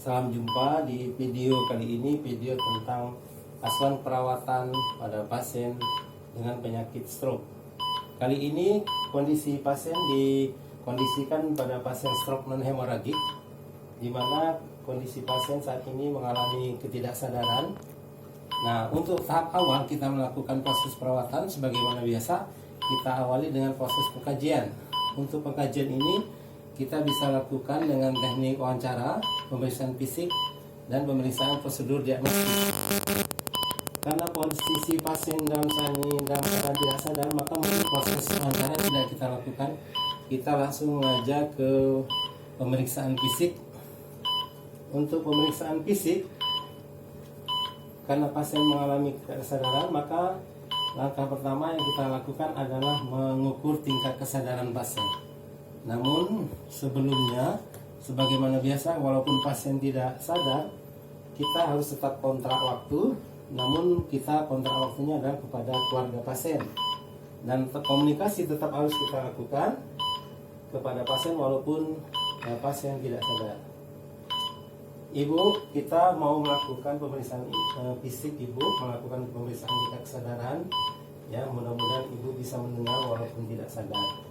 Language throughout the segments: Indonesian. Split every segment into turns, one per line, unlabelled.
Salam jumpa di video kali ini, video tentang asuhan perawatan pada pasien dengan penyakit stroke. Kali ini kondisi pasien dikondisikan pada pasien stroke non hemoragik, di mana kondisi pasien saat ini mengalami ketidaksadaran. Nah, untuk tahap awal kita melakukan proses perawatan sebagaimana biasa. Kita awali dengan proses pengkajian. Untuk pengkajian ini kita bisa lakukan dengan teknik wawancara, pemeriksaan fisik, dan pemeriksaan prosedur diagnostik. Karena posisi pasien dalam keadaan tidak sadar, maka mungkin proses wawancara tidak kita lakukan. Kita langsung mengajak ke pemeriksaan fisik. Untuk pemeriksaan fisik, karena pasien mengalami kesadaran, maka langkah pertama yang kita lakukan adalah mengukur tingkat kesadaran pasien. Namun sebelumnya, sebagaimana biasa, walaupun pasien tidak sadar, kita harus tetap kontrak waktu. Namun kita kontrak waktunya adalah kepada keluarga pasien, dan komunikasi tetap harus kita lakukan kepada pasien walaupun pasien tidak sadar. Ibu, kita mau melakukan pemeriksaan fisik. Ibu melakukan pemeriksaan tingkat kesadaran. Ya, mudah-mudahan ibu bisa mendengar walaupun tidak sadar.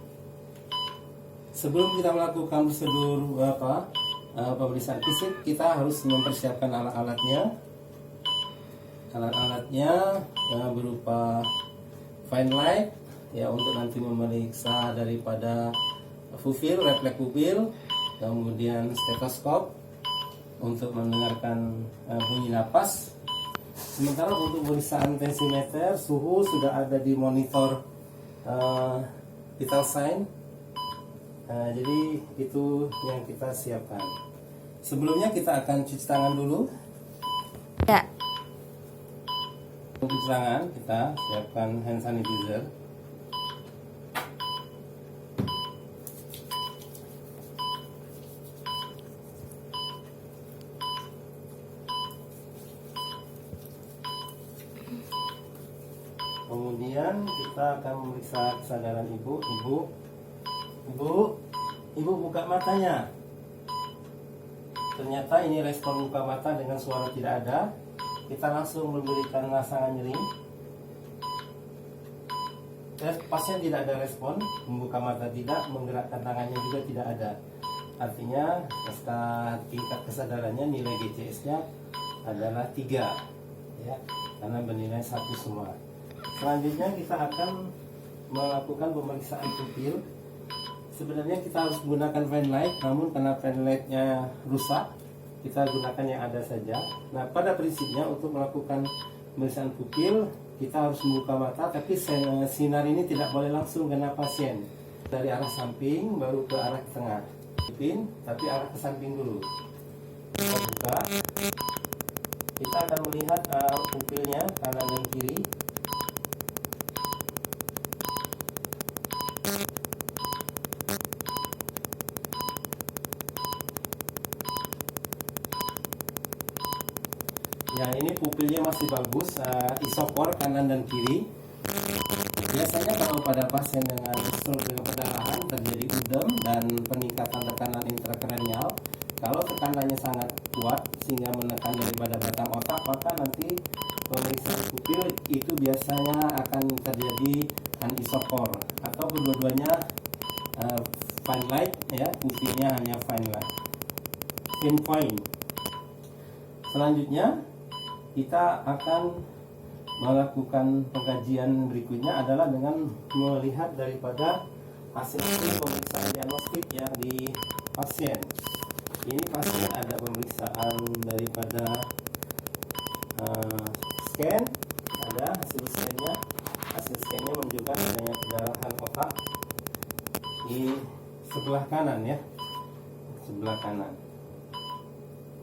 Sebelum kita melakukan prosedur pemeriksaan fisik, kita harus mempersiapkan alat-alatnya. Alat-alatnya berupa fine light, ya, untuk nanti memeriksa daripada pupil, refleks pupil, kemudian stetoskop untuk mendengarkan bunyi napas. Sementara untuk pemeriksaan tensimeter, suhu sudah ada di monitor vital sign. Jadi itu yang kita siapkan. Sebelumnya kita akan cuci tangan dulu.
Ya.
Untuk cuci tangan kita siapkan hand sanitizer. Kemudian kita akan memeriksa kesadaran ibu. Ibu buka matanya. Ternyata ini respon buka mata dengan suara tidak ada. Kita langsung memberikan rangsangan nyeri. Pasien tidak ada respon, membuka mata tidak, menggerakkan tangannya juga tidak ada. Artinya tingkat kesadarannya, nilai GCS-nya adalah 3, ya, karena bernilai 1 semua. Selanjutnya kita akan melakukan pemeriksaan pupil. Sebenarnya kita harus gunakan fine light, namun karena fine light-nya rusak, kita gunakan yang ada saja. Nah, pada prinsipnya untuk melakukan pemeriksaan pupil, kita harus membuka mata, tapi sinar ini tidak boleh langsung kena pasien. Dari arah samping baru ke arah tengah. Tapi arah ke samping dulu. Kita buka. Kita akan melihat pupilnya kanan dan kiri. Ya, ini pupilnya masih bagus, isopor kanan dan kiri. Biasanya kalau pada pasien dengan stroke dengan perdarahan terjadi udem dan peningkatan tekanan intrakranial. Kalau tekanannya sangat kuat sehingga menekan daripada batang otak, maka nanti pemeriksaan pupil itu biasanya akan terjadi anisopor atau kedua-duanya fine light, ya, pupilnya hanya fine light, pinpoint. Selanjutnya kita akan melakukan pengkajian berikutnya adalah dengan melihat daripada hasil pemeriksaan diagnostik yang di pasien. Ini pasien ada pemeriksaan daripada scan, ada hasil scannya. Hasil scannya menunjukkan adanya pendarahan otak di sebelah kanan, ya, sebelah kanan.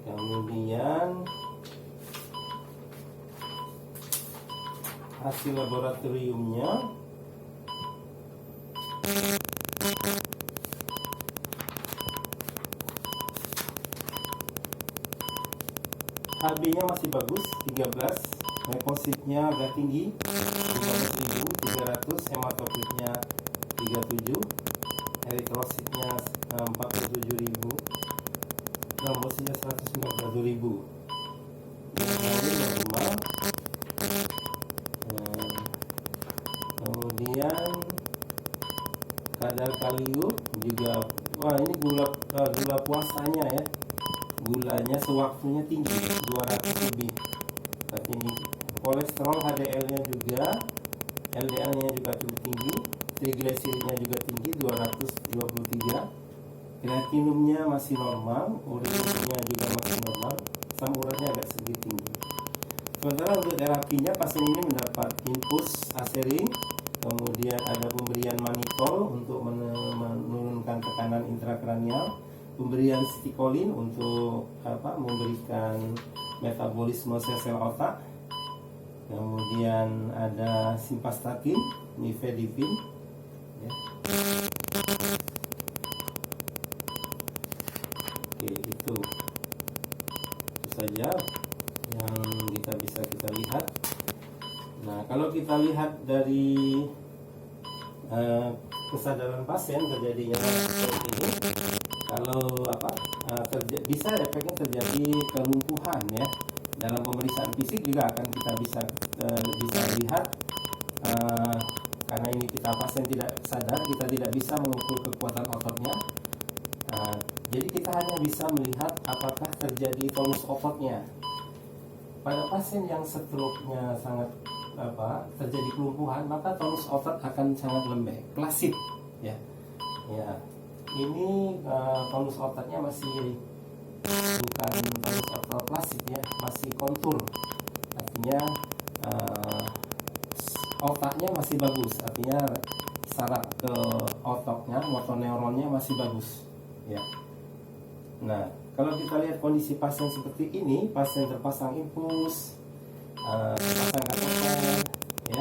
Kemudian hasil laboratoriumnya HB-nya masih bagus, 13, leukosit-nya agak tinggi, 15.300, hematokritnya 37, eritrositnya 47.000, trombositnya 150.000. Ini normal. Kemudian kadar kalium juga, wah ini gula puasanya ya, gulanya sewaktunya tinggi 200 lebih. Berarti ini kolesterol HDL-nya juga, LDL-nya juga cukup tinggi, trigliseridnya juga tinggi 223, kreatinumnya masih normal, urinnya juga masih normal, asam uratnya agak sedikit tinggi. Sementara untuk terapinya pasien ini mendapat infus aserin, kemudian ada pemberian manitol untuk menurunkan tekanan intrakranial, pemberian stikolin untuk memberikan metabolisme sel-sel otak, kemudian ada simvastatin, nifedipin, ya. Oke, itu saja yang bisa kita lihat. Nah, kalau kita lihat dari kesadaran pasien terjadinya seperti ini, kalau bisa efeknya terjadi kelumpuhan ya. Dalam pemeriksaan fisik juga akan kita bisa lihat, karena ini kita pasien tidak sadar, kita tidak bisa mengukur kekuatan ototnya. Jadi kita hanya bisa melihat apakah terjadi tonus ototnya. Pada pasien yang stroke-nya sangat terjadi kelumpuhan, maka tonus otot akan sangat lembek, klasik ya. Ya, ini tonus ototnya masih bukan tonus otot klasik ya, masih kontur. Artinya otaknya masih bagus, artinya saraf ke otaknya, motoneuronnya masih bagus ya. Nah, kalau kita lihat kondisi pasien seperti ini, pasien terpasang infus, terpasang kateter, ya,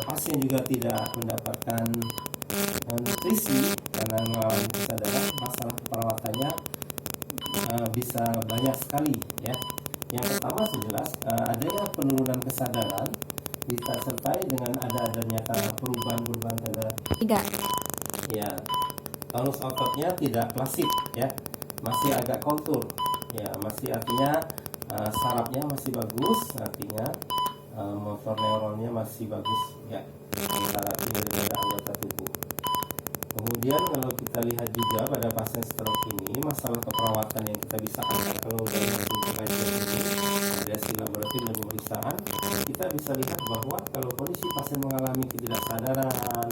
pasien juga tidak mendapatkan nutrisi karena mengalami kesadaran, masalah perawatannya bisa banyak sekali, ya. Yang pertama jelas adanya penurunan kesadaran disertai dengan adanya perubahan pada ya, tonus ototnya tidak klasik, ya. Masih agak kontur ya, masih artinya sarafnya masih bagus, artinya motor neuronnya masih bagus ya, antara daripada anggota tubuh. Kemudian kalau kita lihat juga pada pasien stroke ini, masalah keperawatan yang kita bisa angkat kalau dari hasil kajian ini, dari hasil laboratorium dan pemeriksaan, kita bisa lihat bahwa kalau kondisi pasien mengalami ketidaksadaran,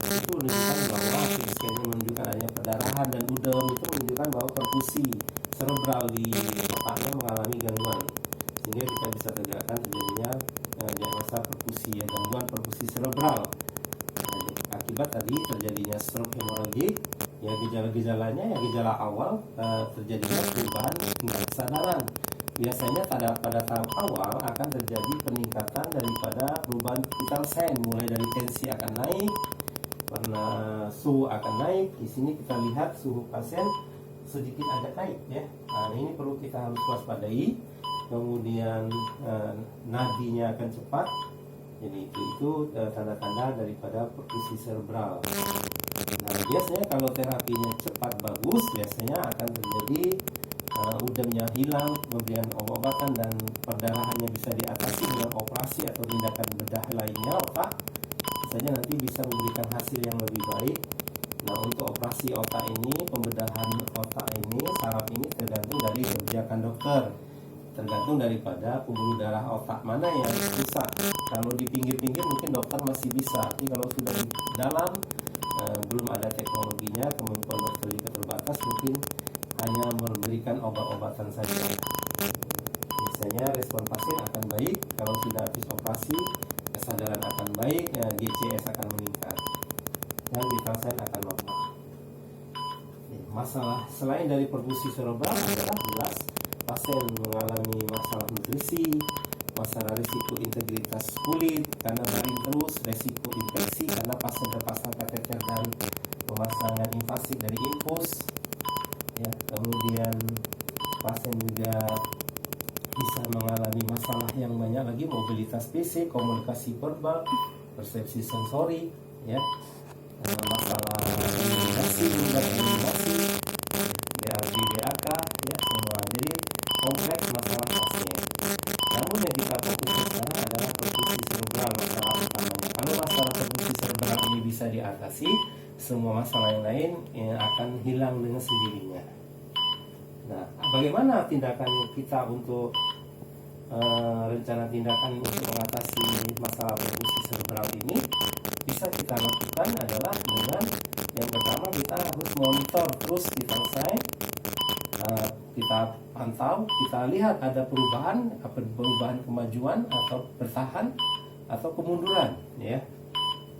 itu menunjukkan bahwa scan-nya menunjukkan adanya perdarahan, dan udem itu menunjukkan bahwa perfusi cerebral di otaknya mengalami gangguan, sehingga kita bisa tegakkan terjadinya diagnosa perfusi ya, gangguan perfusi cerebral akibat tadi terjadinya stroke hemoragik ya. Gejala-gejalanya ya, gejala awal terjadinya perubahan tingkat kesadaran. Biasanya pada tahap awal akan terjadi peningkatan daripada perubahan vital sign, mulai dari tensi akan naik, karena suhu akan naik. Di sini kita lihat suhu pasien sedikit agak naik ya. Nah, ini perlu kita harus waspadai. Kemudian nadinya akan cepat. Jadi itu tanda-tanda daripada perfusi cerebral. Nah, biasanya kalau terapinya cepat bagus, biasanya akan terjadi udemnya hilang, pemberian obat-obatan, dan perdarahannya bisa diatasi dengan operasi atau tindakan bedah lainnya otak. Saja nanti bisa memberikan hasil yang lebih baik. Nah, untuk operasi otak ini, pembedahan otak ini, saraf ini tergantung dari kebijakan dokter, tergantung daripada pembuluh darah otak mana yang rusak. Kalau di pinggir-pinggir mungkin dokter masih bisa, tapi kalau sudah di dalam belum ada teknologinya, kemampuan dokter juga terbatas, mungkin hanya memberikan obat-obatan saja. Biasanya respon pasien akan baik kalau sudah habis operasi, kesadaran akan baik, GCS akan meningkat, dan vital sign akan normal. Masalah selain dari perfusi cerebral adalah jelas pasien mengalami masalah nutrisi, masalah risiko integritas kulit karena garing terus, risiko infeksi karena pasien terpasang kateter dan pemasangan invasif dari infus. Ya, kemudian pasien juga bisa mengalami masalah yang banyak lagi, mobilitas fisik, komunikasi verbal, persepsi sensori, ya, masalah eliminasi, DAG, DAK, yang kita fokuskan sekarang adalah perfusi cerebral masalah utamanya. Kalau masalah perfusi cerebral ini bisa diatasi, semua masalah yang lain akan hilang dengan sendirinya. Nah, bagaimana tindakan kita untuk rencana tindakan untuk mengatasi masalah perfusi cerebral ini? Bisa kita lakukan adalah dengan yang pertama, kita harus monitor terus kita selesai, kita pantau, kita lihat ada perubahan kemajuan atau bertahan atau kemunduran, ya.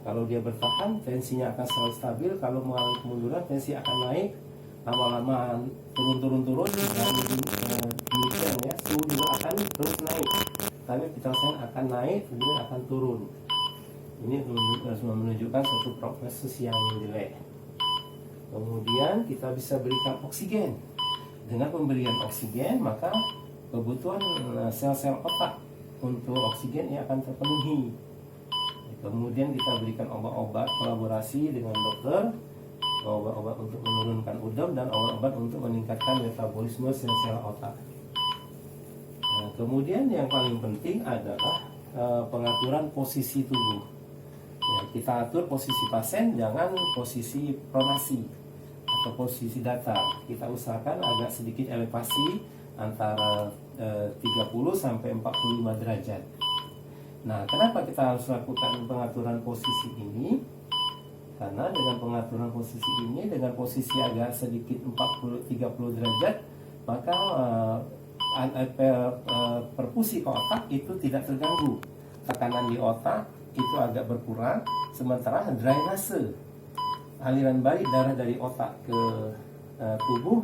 Kalau dia bertahan, tensinya akan selalu stabil. Kalau mengalami kemunduran, tensi akan naik, lama-lama turun dan demikian, ya. Suhu juga akan terus naik, tapi kita akan naik kemudian akan turun. Ini menunjukkan suatu prognosis yang jelek. Kemudian kita bisa berikan oksigen. Dengan pemberian oksigen, maka kebutuhan sel-sel otak untuk oksigen ini akan terpenuhi. Kemudian kita berikan obat-obat kolaborasi dengan dokter, obat-obat untuk menurunkan udem dan obat-obat untuk meningkatkan metabolisme sel-sel otak. Nah, kemudian yang paling penting adalah pengaturan posisi tubuh. Ya, kita atur posisi pasien, jangan posisi pronasi atau posisi datar. Kita usahakan agak sedikit elevasi antara 30 sampai 45 derajat. Nah, kenapa kita harus lakukan pengaturan posisi ini? Karena dengan pengaturan posisi ini, dengan posisi agak sedikit 30 derajat, maka perfusi ke otak itu tidak terganggu. Tekanan di otak itu agak berkurang, sementara drainase, aliran balik darah dari otak ke tubuh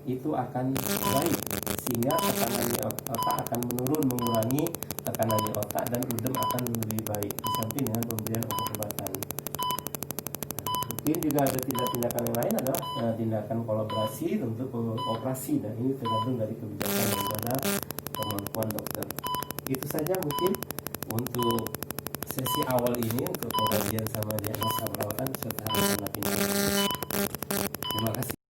itu akan baik, sehingga tekanan di otak akan menurun, mengurangi tekanan di otak, dan udem akan lebih baik, di samping dengan pemberian obat-obatan. Mungkin juga ada tindakan yang lain adalah tindakan kolaborasi untuk operasi, dan ini tergantung dari kebijakan daripada kemampuan dokter. Itu saja mungkin untuk sesi awal ini untuk pengkajian sama diagnosa perawatan serta tindakan. Terima kasih.